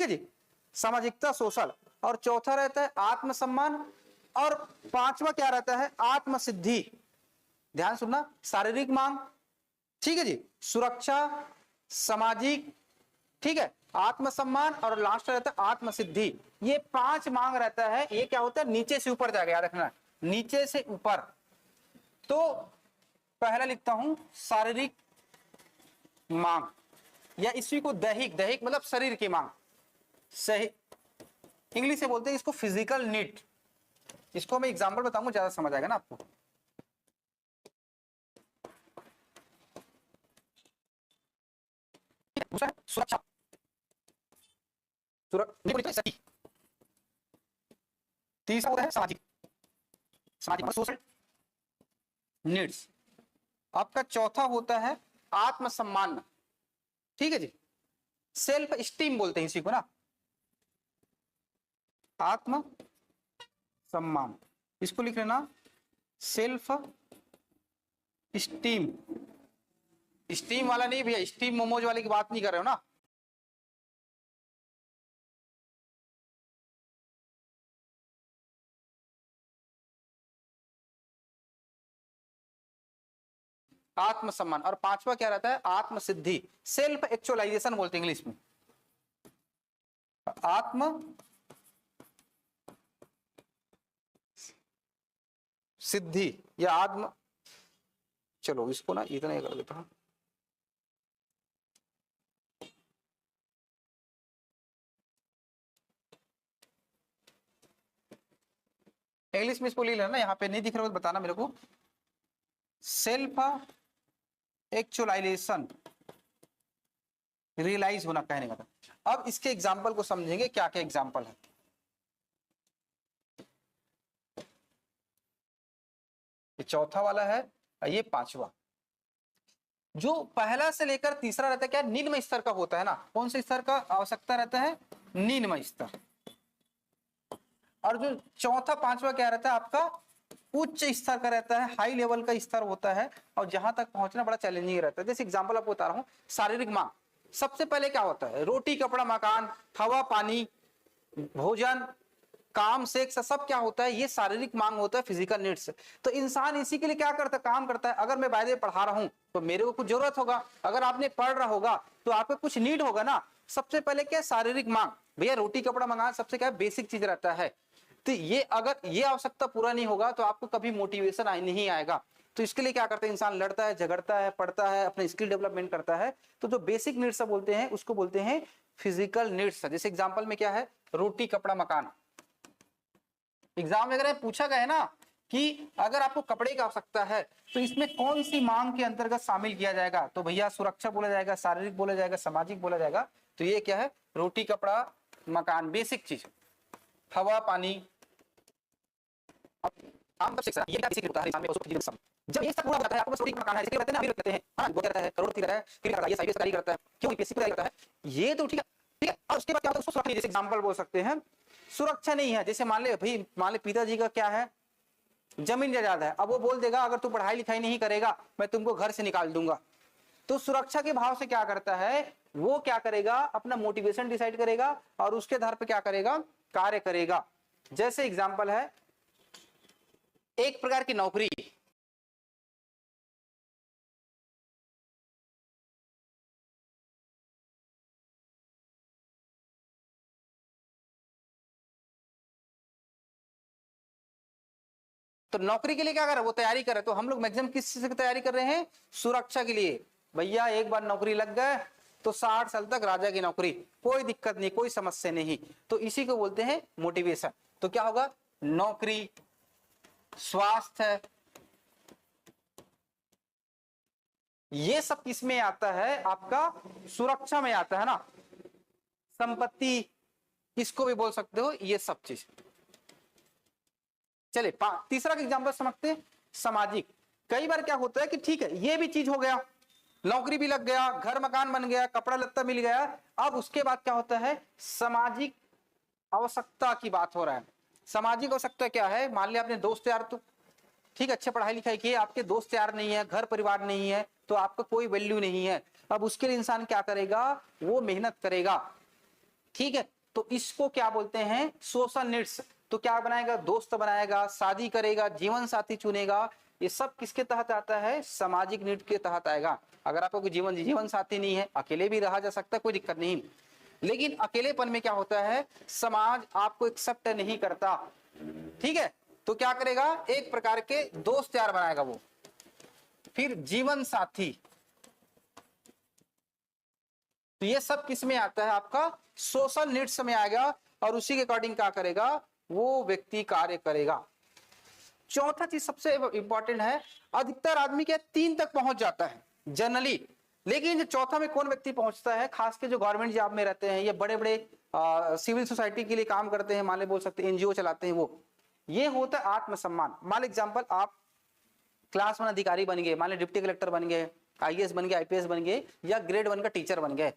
है जी, सामाजिकता सोशल, और चौथा रहता है आत्मसम्मान, और पांचवा क्या रहता है आत्मसिद्धि। ध्यान सुनना, शारीरिक मांग, ठीक है जी, सुरक्षा, सामाजिक, ठीक है, आत्मसम्मान, और लास्ट रहता है आत्मसिद्धि। ये 5 मांग रहता है। ये क्या होता है नीचे से ऊपर जाएगा, याद रखना, नीचे से ऊपर। तो पहला लिखता हूं शारीरिक मांग, या इसी को दैहिक, दैहिक मतलब शरीर की मांग, सही इंग्लिश से बोलते हैं इसको फिजिकल नीड। इसको मैं एग्जांपल बताऊंगा, ज्यादा समझ आएगा ना आपको। सुरक्षा, तीसरा होता है सामाजिक, सामाजिक सोशल नीड्स। आपका चौथा होता है आत्मसम्मान, ठीक है जी, सेल्फ स्टीम बोलते हैं इसी को ना, आत्म सम्मान, इसको लिख लेना सेल्फ स्टीम। स्टीम वाला नहीं भैया, स्टीम मोमोज वाले की बात नहीं कर रहे हो ना। आत्मसम्मान, और पांचवा क्या रहता है आत्मसिद्धि, सेल्फ एक्चुअलाइजेशन बोलते हैं इंग्लिश में, आत्म सिद्धि या आत्म, चलो इसको ना इतना ही कर देता हूं। इंग्लिश में इसको ले लेना, यहाँ पे नहीं दिख रहा हो तो बताना मेरे को। सेल्फ एक्चुअलाइजेशन, रियलाइज होना कहने का था। अब इसके एग्जाम्पल को समझेंगे, क्या क्या एग्जाम्पल है। ये चौथा वाला है, ये पांचवा। जो पहला से लेकर तीसरा रहता है क्या निम्न स्तर का होता है ना, कौन से स्तर का आवश्यकता रहता है निम्न स्तर, और जो चौथा पांचवा क्या रहता है आपका उच्च स्तर का रहता है, हाई लेवल का स्तर होता है, और जहां तक पहुंचना बड़ा चैलेंजिंग रहता है। जैसे एग्जांपल आपको बता रहा हूं, शारीरिक मांग सबसे पहले क्या होता है रोटी कपड़ा मकान हवा पानी भोजन काम सेक्स सब क्या होता है, ये शारीरिक मांग होता है, फिजिकल नीड्स। तो इंसान इसी के लिए क्या करता है काम करता है। अगर मैं वायदे पढ़ा रहा हूं तो मेरे को कुछ जरूरत होगा, अगर आपने पढ़ रहा होगा तो आपका कुछ नीड होगा ना। सबसे पहले क्या शारीरिक मांग, भैया रोटी कपड़ा मंगाना सबसे क्या बेसिक चीज रहता है। तो ये अगर ये आवश्यकता पूरा नहीं होगा तो आपको कभी मोटिवेशन नहीं आएगा। तो इसके लिए क्या करते हैं इंसान लड़ता है झगड़ता है पढ़ता है अपने स्किल डेवलपमेंट करता है। तो जो बेसिक नीड्स बोलते हैं उसको बोलते हैं फिजिकल नीड्स। जैसे एग्जांपल में क्या है रोटी कपड़ा मकान। एग्जाम वगैरह पूछा गया है ना कि अगर आपको कपड़े की आवश्यकता है तो इसमें कौन सी मांग के अंतर्गत शामिल किया जाएगा, तो भैया सुरक्षा बोला जाएगा, शारीरिक बोला जाएगा, सामाजिक बोला जाएगा। तो ये क्या है रोटी कपड़ा मकान बेसिक चीज, हवा पानी ये क्या बेसिक होता है इंसान में उसको सब। जब ये सब पूरा होता है आपको रोटी मकान है इसके कहते हैं ना अमीर कहते हैं हां वो कहता है करोड़पति रहता है फिर करता है ये साइबर तैयारी करता है क्यों यूपीएससी की तैयारी करता है ये तो ठीक है। और उसके बाद क्या होता है उसको सुरक्षा, जैसे एग्जांपल बोल सकते हैं सुरक्षा नहीं है। जैसे मान ले पिताजी का क्या है जमीन जायदाद है, अब वो बोल देगा अगर तू पढ़ाई लिखाई नहीं करेगा मैं तुमको घर से निकाल दूंगा। तो सुरक्षा के भाव से क्या करता है वो क्या करेगा अपना मोटिवेशन डिसाइड करेगा और उसके आधार पर क्या करेगा कार्य करेगा। जैसे एग्जांपल है एक प्रकार की नौकरी, तो नौकरी के लिए क्या कर रहा है वो तैयारी कर रहे हैं। तो हम लोग मैक्सिमम किस चीज की तैयारी कर रहे हैं सुरक्षा के लिए। भैया एक बार नौकरी लग गए तो 60 साल तक राजा की नौकरी, कोई दिक्कत नहीं कोई समस्या नहीं। तो इसी को बोलते हैं मोटिवेशन। तो क्या होगा नौकरी स्वास्थ्य ये सब किसमें आता है आपका सुरक्षा में आता है ना, संपत्ति इसको भी बोल सकते हो ये सब चीज। चले तीसरा एग्जांपल समझते हैं सामाजिक। कई बार क्या होता है कि ठीक है ये भी चीज हो गया नौकरी भी लग गया घर मकान बन गया कपड़ा लत्ता मिल गया, अब उसके बाद क्या होता है सामाजिक आवश्यकता की बात हो रहा है। सामाजिक आवश्यकता क्या है मान लिया आपने दोस्त यार तो ठीक अच्छे पढ़ाई लिखाई किए आपके दोस्त यार नहीं है घर परिवार नहीं है तो आपका कोई वैल्यू नहीं है। अब उसके लिए इंसान क्या करेगा वो मेहनत करेगा ठीक है, तो इसको क्या बोलते हैं, सोशल नीड्स। तो क्या बनाएगा, दोस्त बनाएगा, शादी करेगा, जीवन साथी चुनेगा, ये सब किसके तहत आता है, सामाजिक नीड के तहत आएगा। अगर आपको कोई जीवन साथी नहीं है, अकेले भी रहा जा सकता है, कोई दिक्कत नहीं, लेकिन अकेलेपन में क्या होता है, समाज आपको एक्सेप्ट नहीं करता। ठीक है, तो क्या करेगा, एक प्रकार के दोस्त यार बनाएगा वो, फिर जीवन साथी। तो ये सब किस में आता है, आपका सोशल नीड्स में आएगा, और उसी के अकॉर्डिंग क्या करेगा वो व्यक्ति कार्य करेगा। चौथा चीज सबसे इंपॉर्टेंट है, अधिकतर आदमी के 3 तक पहुंच जाता है जनरली, लेकिन जो चौथा में कौन व्यक्ति पहुंचता है, खास के जो गवर्नमेंट जॉब में रहते हैं, ये बड़े बड़े सिविल सोसाइटी के लिए काम करते हैं, मान ले बोल सकते हैं एनजीओ चलाते हैं, वो ये होता है आत्मसम्मान। मान एग्जाम्पल, आप क्लास 1 अधिकारी बन गए, मान ली डिप्टी कलेक्टर बन गए, आईएएस बन गए, आईपीएस बन गए, या ग्रेड 1 का टीचर बन गए।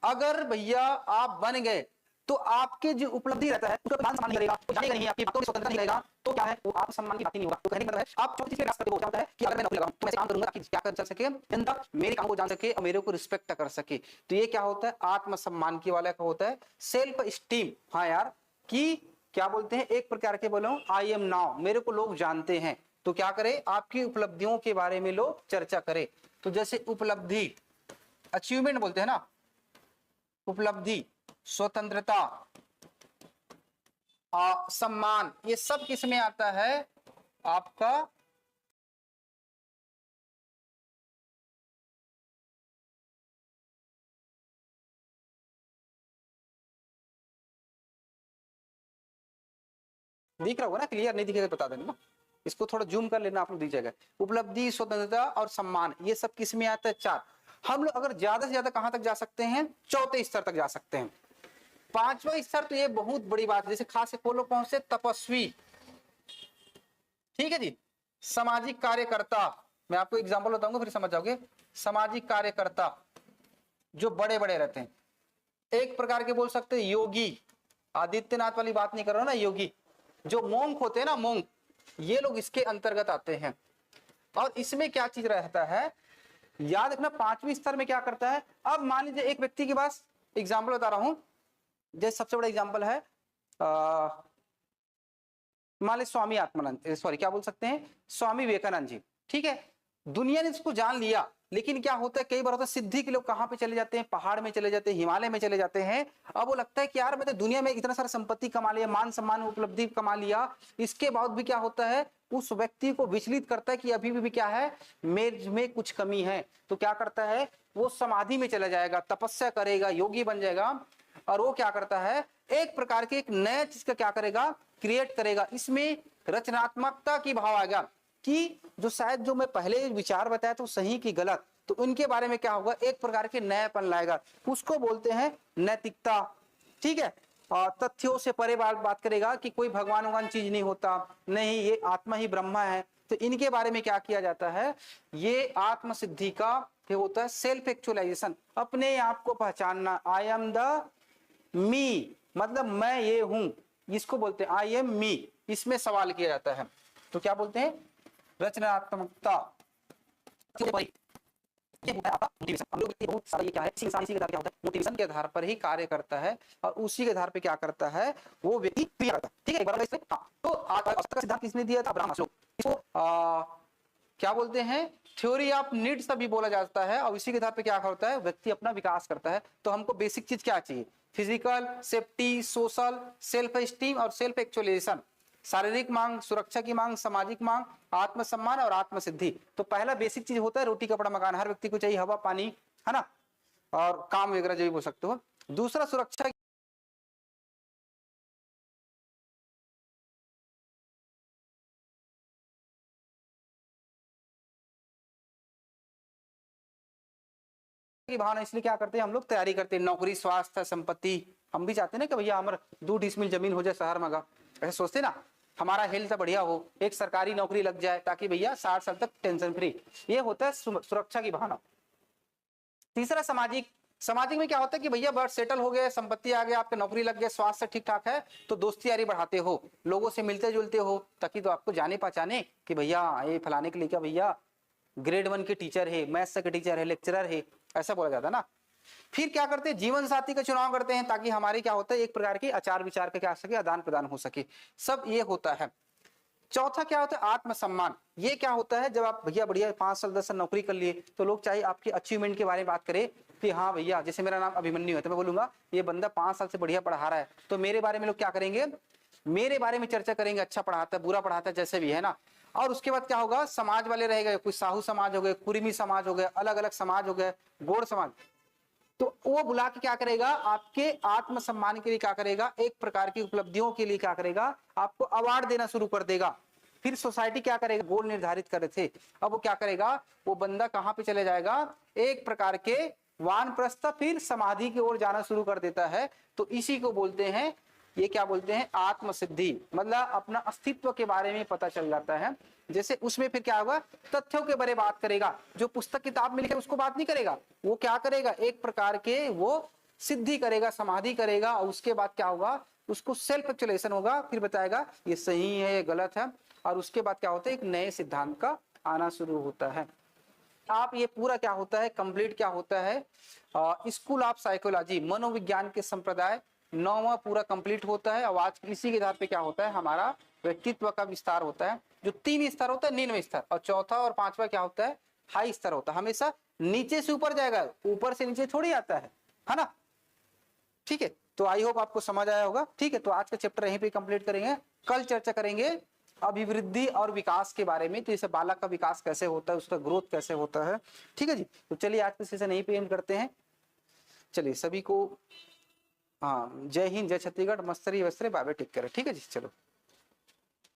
अगर भैया आप बन गए तो आपके जो उपलब्धि रहता है उसका मान सम्मान नहीं करेगा, तो जानेगा नहीं, आपकी बातों में स्वतंत्रता नहीं रहेगा, तो क्या है वो आत्मसम्मान की बात ही नहीं होगा। तो कहने का मतलब है आप चौथी चीज के रास्ते पे होता है कि अगर मैं नौकरी लगाऊं तो मैं काम करूंगा ताकि क्या कर चल सके, जनता मेरे काम को जान सके और मेरे को रिस्पेक्ट कर सके। तो ये क्या होता है, आत्मसम्मान की वाला का होता है सेल्फ स्टीम। हाँ यार, कि क्या बोलते हैं, एक प्रकार के बोलो आई एम नाउ, मेरे को लोग जानते हैं। तो क्या करे, आपकी उपलब्धियों के बारे में लोग चर्चा करे। तो जैसे उपलब्धि, अचीवमेंट बोलते हैं ना, उपलब्धि, स्वतंत्रता, सम्मान, ये सब किस में आता है, आपका दिख रहा होगा ना, क्लियर नहीं दिखेगा बता देना ना, इसको थोड़ा जूम कर लेना, आप लोग दिख जाएगा। उपलब्धि, स्वतंत्रता और सम्मान, ये सब किस में आता है, 4। हम लोग अगर ज्यादा से ज्यादा कहां तक जा सकते हैं, चौथे स्तर तक जा सकते हैं। 5वां स्तर तो ये बहुत बड़ी बात है, जैसे खास से पोलो पहुंचे तपस्वी, ठीक है जी, सामाजिक कार्यकर्ता, मैं आपको एग्जांपल बताऊंगा फिर समझ जाओगे। सामाजिक कार्यकर्ता जो बड़े बड़े रहते हैं, एक प्रकार के बोल सकते हैं योगी, आदित्यनाथ वाली बात नहीं कर रहा ना, योगी जो मोंक होते हैं ना, मोंक, ये लोग इसके अंतर्गत आते हैं। और इसमें क्या चीज रहता है, याद रखना 5वें स्तर में क्या करता है। अब मान लीजिए एक व्यक्ति के पास, एग्जाम्पल बता रहा हूं, जैसे सबसे बड़ा एग्जाम्पल है मान लीजिए स्वामी आत्मानंद, सॉरी क्या बोल सकते हैं, स्वामी विवेकानंद जी। ठीक है, दुनिया ने इसको जान लिया, लेकिन क्या होता है, कई बार होता है सिद्धि के लोग कहां पे चले जाते हैं, पहाड़ में चले जाते हैं, हिमालय में चले जाते हैं। अब वो लगता है कि यार मैं तो दुनिया में इतना सारा संपत्ति कमा लिया, मान सम्मान उपलब्धि कमा लिया, इसके बाद भी क्या होता है, उस व्यक्ति को विचलित करता है कि अभी भी क्या है, मेरे में कुछ कमी है। तो क्या करता है, वो समाधि में चला जाएगा, तपस्या करेगा, योगी बन जाएगा, और वो क्या करता है, एक प्रकार के एक नया चीज का क्या करेगा, क्रिएट करेगा। इसमें रचनात्मकता की भाव आएगा कि जो शायद जो मैं पहले विचार बताया तो सही की गलत, तो उनके बारे में क्या होगा, एक प्रकार के नयापन लाएगा, उसको बोलते हैं नैतिकता। ठीक है, तथ्यों से परे बात करेगा कि कोई भगवान चीज नहीं होता, नहीं ये आत्मा ही ब्रह्मा है। तो इनके बारे में क्या किया जाता है, ये आत्म सिद्धि का ये होता है सेल्फ एक्चुअलाइजेशन, अपने आप को पहचानना। आई एम द मी, मतलब मैं ये हूं, इसको बोलते हैं आई एम मी। इसमें सवाल किया जाता है, तो क्या बोलते हैं, रचनात्मकता। हम लोग बहुत सारा ये क्या है, इंसान इसी के आधार क्या होता है, मोटिवेशन के आधार पर ही कार्य करता है, और उसी के आधार पे क्या करता है, वो व्यक्ति क्रिया करता है। ठीक है, एक बार इसमें तो का सिद्धांत किसने दिया था, अब्राहम मास्लो। इसको क्या बोलते हैं, थ्योरी ऑफ नीड्स भी बोला जाता है, और इसी के आधार पे क्या होता है, व्यक्ति अपना विकास करता है। तो हमको बेसिक चीज क्या चाहिए, physical safety, social, self esteem और सेल्फ एक्चुअलाइजेशन। शारीरिक मांग, सुरक्षा की मांग, सामाजिक मांग, आत्मसम्मान और आत्मसिद्धि। तो पहला बेसिक चीज होता है रोटी कपड़ा मकान, हर व्यक्ति को चाहिए, हवा पानी, है ना, और काम वगैरह जो भी बोल सकते हो। दूसरा सुरक्षा की भावना, इसलिए क्या करते हैं हम लोग, तैयारी करते हैं, नौकरी, स्वास्थ्य, संपत्ति। हम भी चाहते हैं ना कि भैया हमारा 2 डिसमिल जमीन हो जाए शहर में, ऐसे सोचते ना, हमारा हेल्थ बढ़िया हो, एक सरकारी नौकरी लग जाए ताकि भैया 60 साल तक टेंशन फ्री। ये होता है सुरक्षा की भावना। तीसरा सामाजिक, सामाजिक में क्या होता है कि भैया बस सेटल हो गए, संपत्ति आ गई, आपके नौकरी लग गए, स्वास्थ्य ठीक ठाक है, तो दोस्ती यारी बढ़ाते हो, लोगों से मिलते जुलते हो, ताकि तो आपको जाने पहचाने कि भैया ये फलाने के लिए क्या भैया ग्रेड 1 के टीचर है, मैथ्स के टीचर है, लेक्चरर है, ऐसा बोला जाता है ना। फिर क्या करते हैं, जीवन साथी का चुनाव करते हैं ताकि हमारे क्या होता है एक प्रकार की आचार विचार का क्या हो सके, आदान प्रदान हो सके, सब ये होता है। चौथा क्या होता है, आत्मसम्मान। ये क्या होता है, जब आप भैया बढ़िया 5 साल 10 साल नौकरी कर लिए तो लोग चाहे आपकी अचीवमेंट के बारे में बात करें कि हाँ भैया, जैसे मेरा नाम अभिमन्यु है तो मैं बोलूंगा ये बंदा 5 साल से बढ़िया पढ़ा रहा है, तो मेरे बारे में लोग क्या करेंगे, मेरे बारे में चर्चा करेंगे, अच्छा पढ़ाता है, बुरा पढ़ाता है, जैसे भी है ना। और उसके बाद क्या होगा, समाज वाले रहेगा, कोई साहू समाज हो गए, कुर्मी समाज हो गए, अलग अलग समाज हो गए, गौड़ समाज, तो वो बुला के क्या करेगा, आपके आत्मसम्मान के लिए क्या करेगा, एक प्रकार की उपलब्धियों के लिए क्या करेगा, आपको अवार्ड देना शुरू कर देगा। फिर सोसाइटी क्या करेगा, गोल निर्धारित कर रहे थे, अब वो क्या करेगा, वो बंदा कहां पे चले जाएगा, एक प्रकार के वानप्रस्थ, फिर समाधि की ओर जाना शुरू कर देता है। तो इसी को बोलते हैं, ये क्या बोलते हैं, आत्मसिद्धि, मतलब अपना अस्तित्व के बारे में पता चल जाता है। जैसे उसमें फिर क्या होगा, तथ्यों के बारे में बात करेगा, जो पुस्तक किताब में लिखे उसको बात नहीं करेगा, वो क्या करेगा, एक प्रकार के वो सिद्धि करेगा, समाधि करेगा, और उसके बाद क्या होगा, उसको सेल्फ एक्चुअलाइजेशन होगा, फिर बताएगा ये सही है ये गलत है, और उसके बाद क्या होता है, एक नए सिद्धांत का आना शुरू होता है। आप ये पूरा क्या होता है, कंप्लीट क्या होता है, स्कूल ऑफ साइकोलॉजी, मनोविज्ञान के संप्रदाय 9वां पूरा कंप्लीट होता है। और आज इसी के आधार पे क्या होता है, हमारा व्यक्तित्व का विस्तार होता है। जो 3 स्तर होता है, निम्न स्तर, और चौथा और 5वां क्या होता है, हाई स्तर होता है। हमेशा नीचे से ऊपर जाएगा, ऊपर से नीचे थोड़ी आता है ना। ठीक है, तो आई होप आपको समझ आया होगा। ठीक है, तो आज का चैप्टर यहीं पे कंप्लीट करेंगे। कल चर्चा करेंगे अभिवृद्धि और विकास के बारे में, तो जैसे बालक का विकास कैसे होता है, उसका ग्रोथ कैसे होता है। ठीक है जी, तो चलिए आज के सेशन यहीं पे एंड करते हैं। चलिए सभी को हाँ, जय हिंद, जय छत्तीसगढ़, मस्तरी वस्त्रे, बाबे टेक केयर। ठीक है जी, चलो।